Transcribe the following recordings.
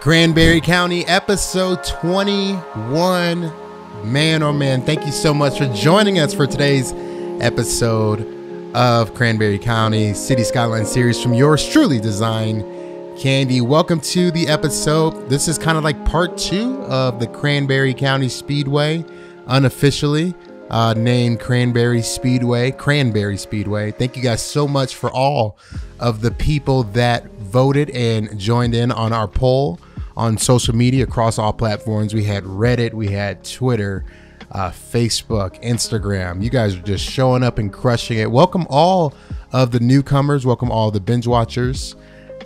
Cranberry County, episode 21. Man, oh man, thank you so much for joining us for today's episode of Cranberry County City Skylines series from yours truly, Design Candy. Welcome to the episode. This is kind of like part 2 of the Cranberry County Speedway, unofficially named Cranberry Speedway. Thank you guys so much for all of the people that voted and joined in on our poll on social media across all platforms. We had Reddit, we had Twitter, Facebook, Instagram. You guys are just showing up and crushing it. Welcome all of the newcomers. Welcome all the binge watchers.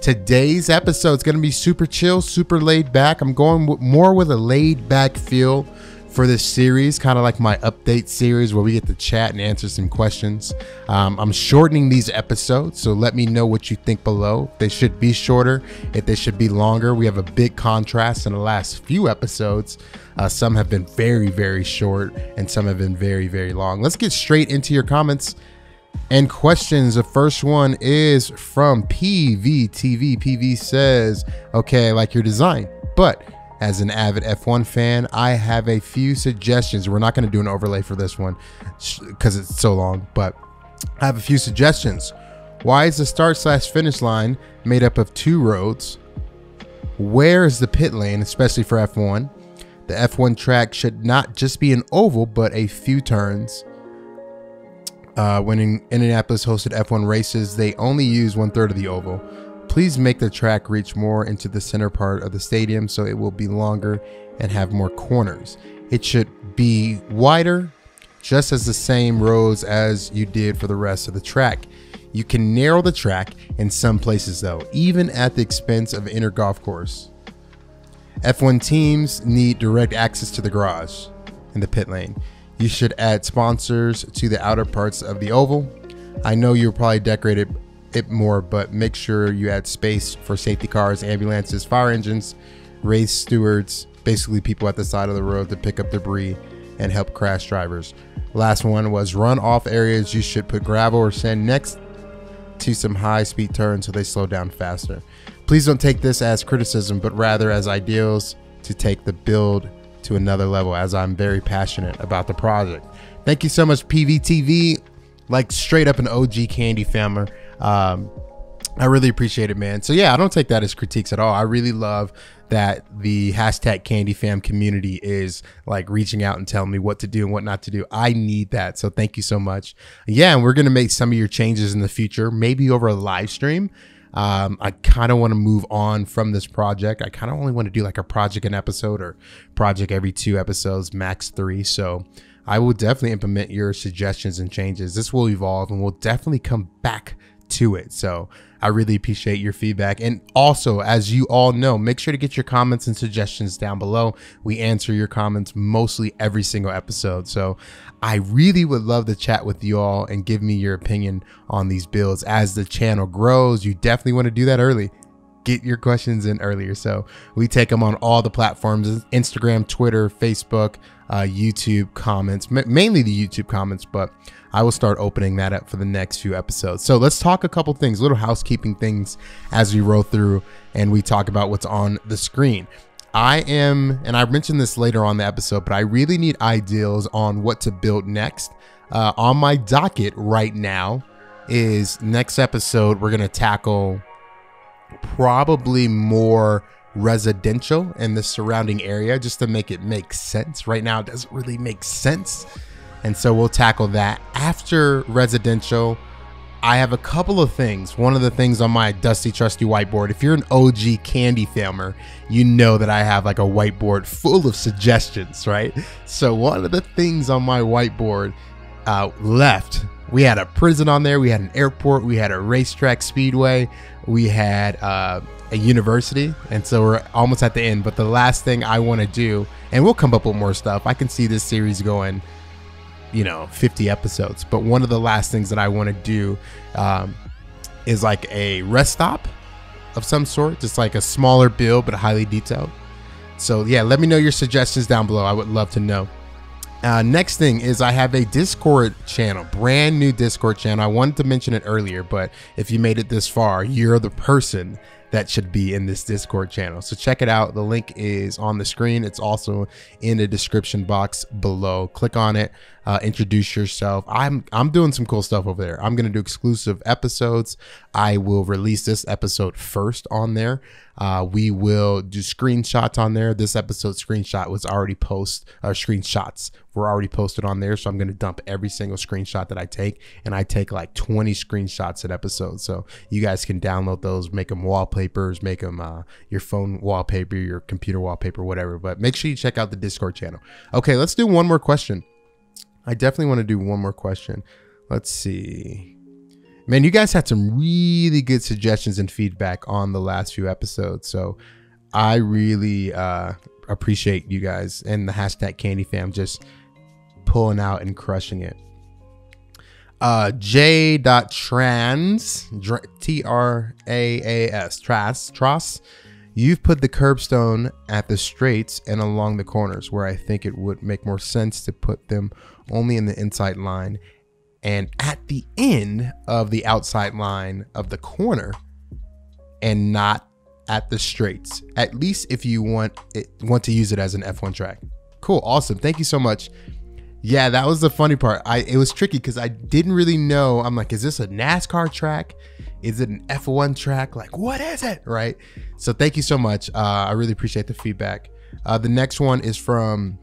Today's episode is going to be super chill, super laid back. I'm going more with a laid back feel for this series, kind of like my update series where we get to chat and answer some questions. I'm shortening these episodes, so let me know what you think below. They should be shorter, if they should be longer. We have a big contrast in the last few episodes. Some have been very, very short and some have been very, very long. Let's get straight into your comments and questions. The first one is from PVTV. PV says, okay, I like your design, but as an avid F1 fan, I have a few suggestions. We're not going to do an overlay for this one because it's so long, but I have a few suggestions. Why is the start/finish line made up of 2 roads? Where is the pit lane, especially for F1? The F1 track should not just be an oval, but a few turns. When Indianapolis hosted F1 races, they only use 1/3 of the oval. Please make the track reach more into the center part of the stadium so it will be longer and have more corners. It should be wider, just as the same roads as you did for the rest of the track. You can narrow the track in some places though, even at the expense of inner golf course. F1 teams need direct access to the garage and the pit lane. You should add sponsors to the outer parts of the oval. I know you'll probably decorate it more, but make sure you add space for safety cars, ambulances, fire engines, race stewards, basically people at the side of the road to pick up debris and help crash drivers. Last one was run off areas. You should put gravel or sand next to some high speed turns so they slow down faster. Please don't take this as criticism, but rather as ideals to take the build to another level, as I'm very passionate about the project. Thank you so much, PVTV. Like straight up an OG Candy fammer. I really appreciate it, man. So yeah, I don't take that as critiques at all. I really love that the hashtag Candy Fam community is like reaching out and telling me what to do and what not to do. I need that. So thank you so much. Yeah, and we're going to make some of your changes in the future, maybe over a live stream. I kind of want to move on from this project. I kind of only want to do like a project an episode or project every 2 episodes, max 3. So I will definitely implement your suggestions and changes. This will evolve and we'll definitely come back to it. So I really appreciate your feedback. And also, as you all know, make sure to get your comments and suggestions down below. We answer your comments mostly every single episode. So I really would love to chat with you all and give me your opinion on these builds. As the channel grows, you definitely want to do that early. Get your questions in earlier. So we take them on all the platforms: Instagram, Twitter, Facebook, YouTube comments, mainly the YouTube comments, but I will start opening that up for the next few episodes. So let's talk a couple things, little housekeeping things as we roll through and we talk about what's on the screen. And I mentioned this later on the episode, but I really need ideas on what to build next. On my docket right now is next episode, we're going to tackle probably more residential in the surrounding area just to make it make sense. Right now it doesn't really make sense, and so we'll tackle that. After residential, I have a couple of things. One of the things on my dusty trusty whiteboard, if you're an OG Candy fammer, you know that I have like a whiteboard full of suggestions, right? So one of the things on my whiteboard left, we had a prison on there, we had an airport, we had a racetrack, speedway, we had a university, and so we're almost at the end. But the last thing I want to do, and we'll come up with more stuff, I can see this series going, 50 episodes, but one of the last things that I want to do is like a rest stop of some sort, just like a smaller build but highly detailed. So yeah, let me know your suggestions down below. I would love to know. Next thing is I have a Discord channel, brand new Discord channel. I wanted to mention it earlier, but if you made it this far, you're the person that should be in this Discord channel. So check it out. The link is on the screen. It's also in the description box below. Click on it, introduce yourself. I'm doing some cool stuff over there. I'm going to do exclusive episodes. I will release this episode first on there. We will do screenshots on there. This episode screenshot was already screenshots were already posted on there. So I'm going to dump every single screenshot that I take, and I take like 20 screenshots an episode. So you guys can download those, make them wallpapers, make them your phone wallpaper, your computer wallpaper, whatever. But make sure you check out the Discord channel. Okay, let's do one more question. I definitely want to do one more question. Let's see. Man, you guys had some really good suggestions and feedback on the last few episodes. So I really appreciate you guys and the hashtag Candy Fam just pulling out and crushing it. J.trans, T-R-A-A-S, Tras, you've put the curbstone at the straights and along the corners where I think it would make more sense to put them only in the inside line and at the end of the outside line of the corner and not at the straights, at least if you want to use it as an F1 track. Cool. Awesome. Thank you so much. Yeah, that was the funny part. It was tricky because I didn't really know. I'm like, is this a NASCAR track? Is it an F1 track? Like, what is it? Right. So thank you so much. I really appreciate the feedback. The next one is from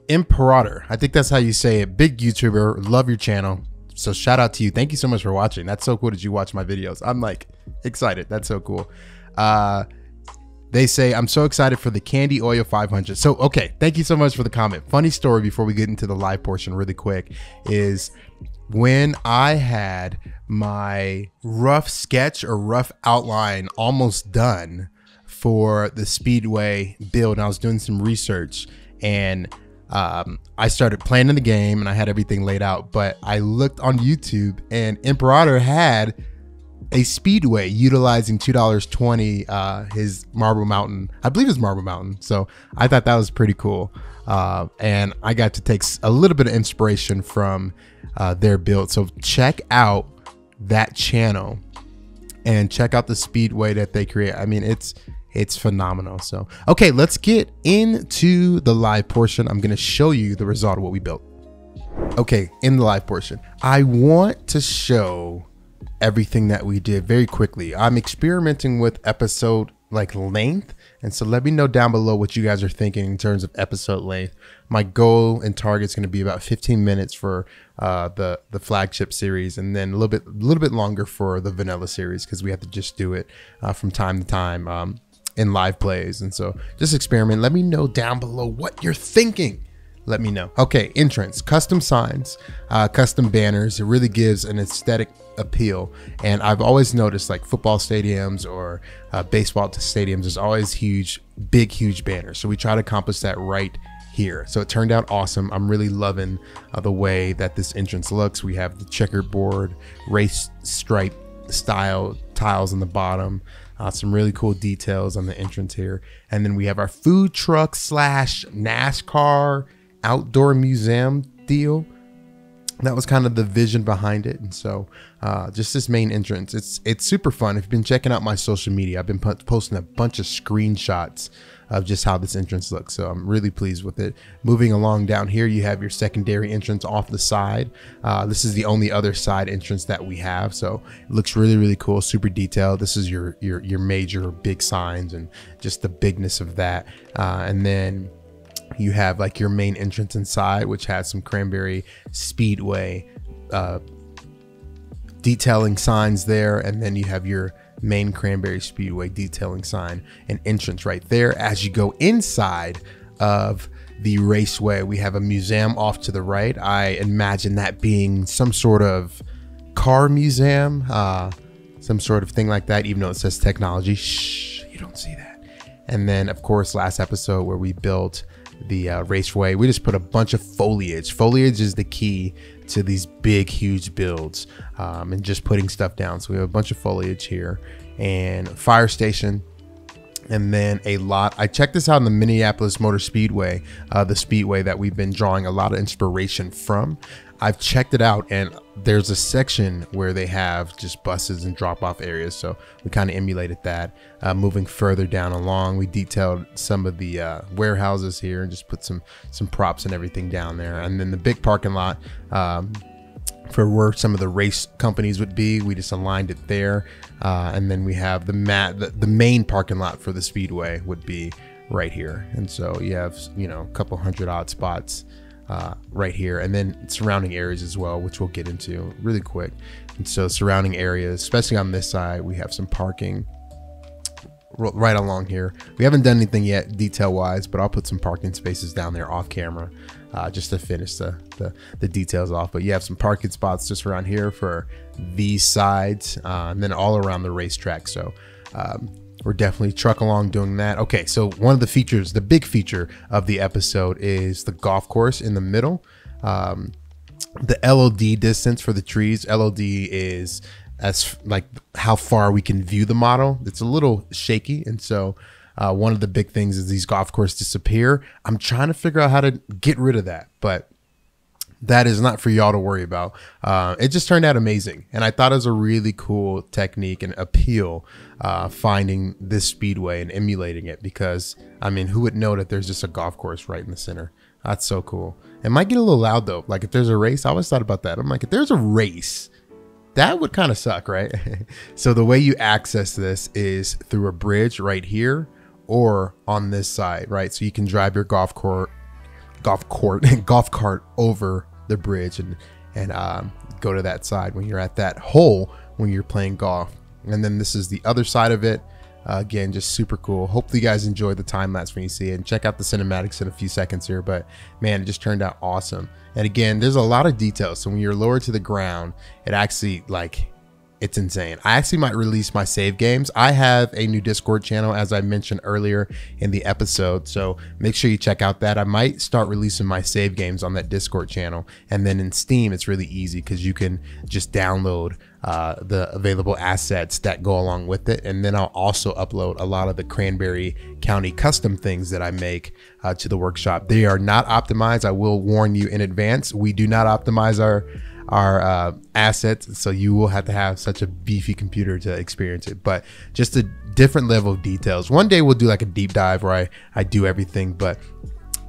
Imperator. I think that's how you say it. Big YouTuber. Love your channel. So shout out to you. Thank you so much for watching. That's so cool that you watch my videos. I'm like excited. That's so cool. They say, I'm so excited for the Candy Oil 500. So, okay. Thank you so much for the comment. Funny story before we get into the live portion really quick is when I had my rough sketch or rough outline almost done for the Speedway build, and I was doing some research, and I started planning the game and I had everything laid out, but I looked on YouTube and Imperator had a Speedway utilizing $2.20, his Marble Mountain, I believe it's Marble Mountain. So I thought that was pretty cool. And I got to take a little bit of inspiration from their build. So check out that channel and check out the Speedway that they create. I mean, it's phenomenal. So, okay, let's get into the live portion. I'm going to show you the result of what we built. Okay, in the live portion, I want to show everything that we did very quickly. I'm experimenting with episode length, and so let me know down below what you guys are thinking in terms of episode length. My goal and target is going to be about 15 minutes for the flagship series, and then a little bit longer for the vanilla series because we have to just do it from time to time in live plays. And so just experiment. Let me know down below what you're thinking. Let me know. Okay, entrance, custom signs, custom banners. It really gives an aesthetic appeal. And I've always noticed like football stadiums or baseball stadiums, there's always big, huge banners. So we try to accomplish that right here. So it turned out awesome. I'm really loving the way that this entrance looks. We have the checkerboard, race stripe style tiles on the bottom. Some really cool details on the entrance here. And then we have our food truck / NASCAR outdoor museum deal. That was kind of the vision behind it. And so just this main entrance, it's super fun. If you've been checking out my social media, I've been posting a bunch of screenshots of just how this entrance looks. So I'm really pleased with it. Moving along down here, you have your secondary entrance off the side. This is the only other side entrance that we have. So it looks really, really cool, super detailed. This is your major big signs and just the bigness of that. And then you have like your main entrance inside, which has some Cranberry Speedway detailing signs there. And then you have your main Cranberry Speedway detailing sign and entrance right there. As you go inside of the raceway, we have a museum off to the right. I imagine that being some sort of car museum, some sort of thing like that, even though it says technology. Shh, you don't see that. And then of course, last episode where we built the raceway, we just put a bunch of foliage. Foliage is the key to these big, huge builds, and just putting stuff down. So we have a bunch of foliage here and fire station. And then a lot, I checked this out in the Minneapolis Motor Speedway, the Speedway that we've been drawing a lot of inspiration from. I've checked it out, and there's a section where they have just buses and drop off areas. So we kind of emulated that. Moving further down along, we detailed some of the warehouses here and just put some props and everything down there. And then the big parking lot, for where some of the race companies would be, we just aligned it there. And then we have the main parking lot for the Speedway would be right here. And so you have, you know, a couple hundred odd spots right here, and then surrounding areas as well, which we'll get into really quick. And so surrounding areas, especially on this side, we have some parking right along here. We haven't done anything yet detail wise, but I'll put some parking spaces down there off camera just to finish the details off. But you have some parking spots just around here for these sides, and then all around the racetrack. So we're definitely truck along doing that. Okay, so one of the features, the big feature of the episode, is the golf course in the middle. The LOD distance for the trees. LOD is as like how far we can view the model. It's a little shaky, and so one of the big things is these golf courses disappear. I'm trying to figure out how to get rid of that, but that is not for y'all to worry about. It just turned out amazing, and I thought it was a really cool technique and appeal, finding this speedway and emulating it, because I mean, who would know that there's just a golf course right in the center? That's so cool. It might get a little loud though. Like if there's a race, I always thought about that. I'm like, if there's a race, that would kind of suck, right? So the way you access this is through a bridge right here or on this side, right? So you can drive your golf cart over the bridge and go to that side when you're at that hole when you're playing golf. And then this is the other side of it. Again, just super cool. Hopefully you guys enjoy the time lapse when you see it, and check out the cinematics in a few seconds here. But man, it just turned out awesome. And again, there's a lot of details. So when you're lower to the ground, it actually, like, it's insane. I actually might release my save games. I have a new Discord channel, as I mentioned earlier in the episode, so make sure you check out that. I might start releasing my save games on that Discord channel. And then in Steam, it's really easy because you can just download the available assets that go along with it. And then I'll also upload a lot of the Cranberry County custom things that I make to the workshop. They are not optimized. I will warn you in advance. We do not optimize our assets, so you will have to have such a beefy computer to experience it. But just a different level of details. One day we'll do like a deep dive where I do everything, but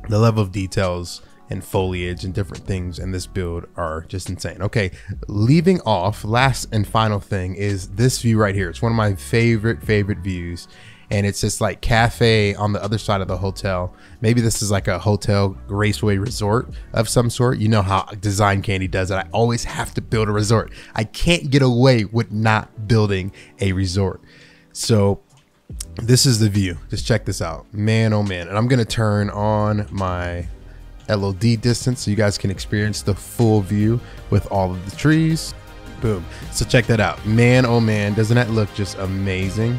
the level of details and foliage and different things in this build are just insane. Okay, leaving off, last and final thing is this view right here. It's one of my favorite views, and it's just like cafe on the other side of the hotel. Maybe this is like a hotel raceway resort of some sort. You know how Design Candy does it. I always have to build a resort. I can't get away with not building a resort. So this is the view. Just check this out, man, oh man. And I'm gonna turn on my LOD distance so you guys can experience the full view with all of the trees. Boom. So check that out, man, oh man. Doesn't that look just amazing?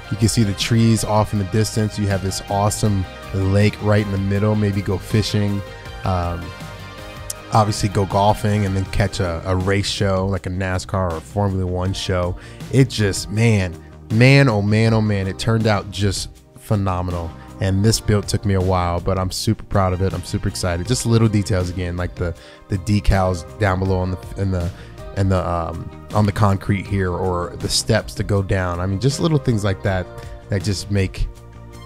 You can see the trees off in the distance. You have this awesome lake right in the middle. Maybe go fishing, obviously go golfing, and then catch a race show like a NASCAR or a Formula One show. It just, man, oh man, oh man, it turned out just phenomenal. And this build took me a while, but I'm super proud of it. I'm super excited. Just little details again, like the decals down below on the concrete here, or the steps to go down. I mean, just little things like that that just make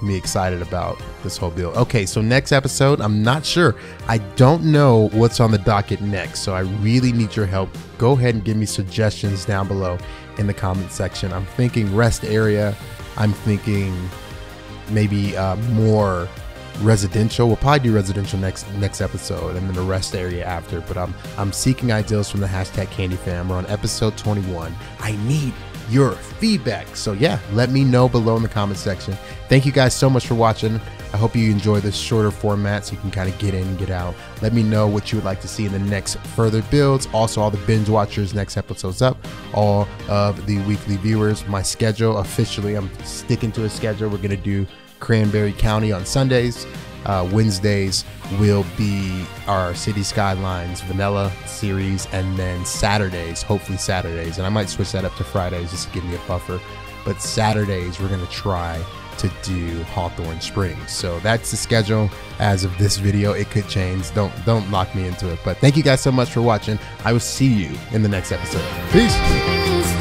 me excited about this whole build. Okay, so next episode, I'm not sure. I don't know what's on the docket next, so I really need your help. Go ahead and give me suggestions down below in the comment section. I'm thinking rest area. I'm thinking maybe more residential. We'll probably do residential next episode, and then the rest area after. But I'm seeking ideas from the hashtag Candy Fam. We're on episode 21. I need your feedback, so yeah, let me know below in the comment section. Thank you guys so much for watching. I hope you enjoy this shorter format so you can kind of get in and get out. Let me know what you would like to see in the next further builds. Also, all the binge watchers, next episode's up. All of the weekly viewers, my schedule officially, I'm sticking to a schedule. We're gonna do Cranberry County on Sundays. Wednesdays will be our City Skylines vanilla series, and then Saturdays, hopefully Saturdays, and I might switch that up to Fridays just to give me a buffer, but Saturdays we're gonna try to do Hawthorne Springs. So that's the schedule as of this video. It could change. Don't lock me into it. But thank you guys so much for watching. I will see you in the next episode. Peace.